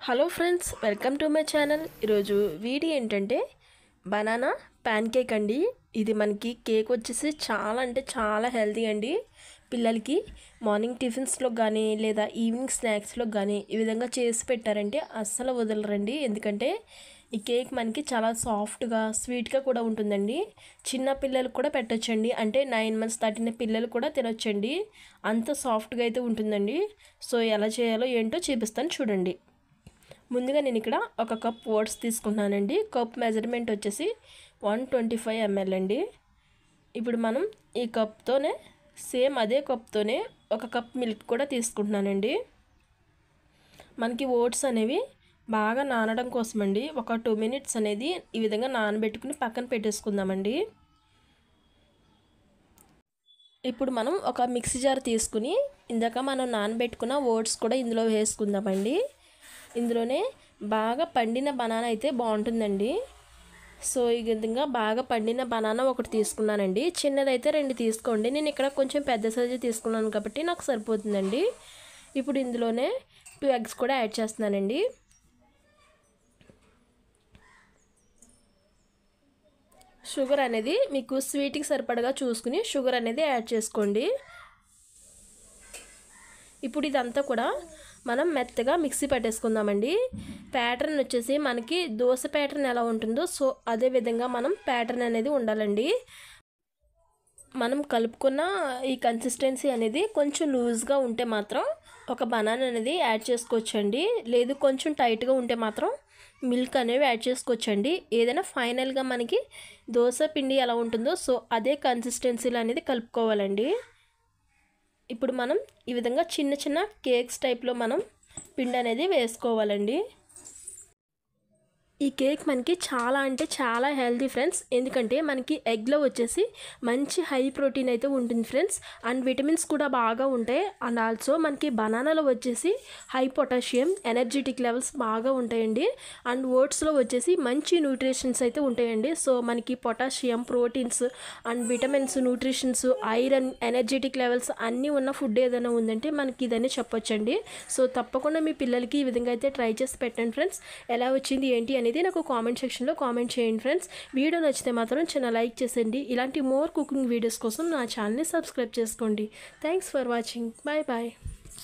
Hello friends, welcome to my channel. ఈరోజు video ఏంటంటే banana pan cake అండి. ఇది మనకి కేక్ వచ్చేసి చాలా అంటే చాలా హెల్తీ అండి. పిల్లలకి మార్నింగ్ టిఫిన్స్లో కానీ లేదా ఈవినింగ్ స్నాక్స్లో కానీ ఈ విధంగా చేసి పెట్టారంటే అస్సలు వదలరండి. ఎందుకంటే ఈ కేక్ మనకి చాలా సాఫ్ట్గా స్వీట్గా కూడా ఉంటుందండి. చిన్న పిల్లలకు కూడా పెట్టొచ్చండి. అంటే 9 months దాటిన పిల్లలు కూడా తినొచ్చండి. అంత సాఫ్ట్గా అయితే ఉంటుందండి. సో ఎలా చేయాలో ఏంటో చూపిస్తాను చూడండి. ముందుగా నేను ఇక్కడ ఒక కప్ ఓట్స్ తీసుకున్నానండి. కప్ మెజర్మెంట్ వచ్చేసి 125 ml అండి. ఇప్పుడు మనం ఈ కప్తోనే సేమ్ అదే కప్తోనే ఒక కప్ మిల్క్ కూడా తీసుకుంటున్నానండి. మనకి ఓట్స్ అనేవి బాగా నానడం కోసమండి ఒక 2 minutes అనేది ఈ విధంగా నానబెట్టుకుని పక్కన పెట్టేసుకుందామండి. ఇప్పుడు మనం ఒక మిక్సీ జార్ తీసుకుని ఇందాక మనం నానబెట్టుకున్న ఓట్స్ కూడా ఇందులో వేసుకుందామండి. ఇందులోనే బాగా పండిన బనానా అయితే బాగుంటుందండి. సో ఈ విధంగా బాగా పండిన బనానా ఒకటి తీసుకున్నానండి. చిన్నదైతే 2 తీసుకోండి. నేను ఇక్కడ కొంచెం పెద్ద సైజు తీసుకున్నాను కాబట్టి నాకు సరిపోతుందండి. ఇప్పుడు ఇందులోనే 2 eggs కూడా యాడ్ చేస్తున్నానండి. షుగర్ అనేది మీకు స్వీట్కి సరిపడగా చూసుకుని షుగర్ అనేది యాడ్ చేసుకోండి. ఇప్పుడు ఇదంతా కూడా మనం మెత్తగా మిక్సీ పట్టేసుకుందామండి. ప్యాటర్న్ వచ్చేసి మనకి దోశ ప్యాటర్న్ ఎలా ఉంటుందో సో అదే విధంగా మనం ప్యాటర్న్ అనేది ఉండాలండి. మనం కలుపుకున్న ఈ కన్సిస్టెన్సీ అనేది కొంచెం లూజ్గా ఉంటే మాత్రం ఒక బనానా అనేది యాడ్ చేసుకోవచ్చండి. లేదు కొంచెం టైట్గా ఉంటే మాత్రం మిల్క్ అనేవి యాడ్ చేసుకోవచ్చండి. ఏదైనా ఫైనల్గా మనకి దోశ పిండి ఎలా ఉంటుందో సో అదే కన్సిస్టెన్సీలో అనేది కలుపుకోవాలండి. ఇప్పుడు మనం ఈ విధంగా చిన్న చిన్న కేక్స్ టైప్లో మనం పిండి అనేది వేసుకోవాలండి. ఈ కేక్ మనకి చాలా అంటే చాలా హెల్తీ ఫ్రెండ్స్. ఎందుకంటే మనకి ఎగ్లో వచ్చేసి మంచి హై ప్రోటీన్ అయితే ఉంటుంది ఫ్రెండ్స్. అండ్ విటమిన్స్ కూడా బాగా ఉంటాయి. అండ్ ఆల్సో మనకి బనానాలో వచ్చేసి హై పొటాషియం ఎనర్జెటిక్ లెవెల్స్ బాగా ఉంటాయండి. అండ్ ఓట్స్లో వచ్చేసి మంచి న్యూట్రిషన్స్ అయితే ఉంటాయండి. సో మనకి potassium, proteins and vitamins, nutritions, iron, energetic levels అన్నీ ఉన్న ఫుడ్ ఏదైనా ఉందంటే మనకి ఇదనే చెప్పొచ్చండి. సో తప్పకుండా మీ పిల్లలకి ఈ విధంగా అయితే ట్రై చేసి పెట్టండి ఫ్రెండ్స్. ఎలా వచ్చింది ఏంటి అనేది నాకు కామెంట్ సెక్షన్లో కామెంట్ చేయండి ఫ్రెండ్స్. వీడియో నచ్చితే మాత్రం చిన్న లైక్ చేసేయండి. ఇలాంటి మోర్ కుకింగ్ వీడియోస్ కోసం నా ఛానల్ని సబ్స్క్రైబ్ చేసుకోండి. Thanks for watching. Bye bye.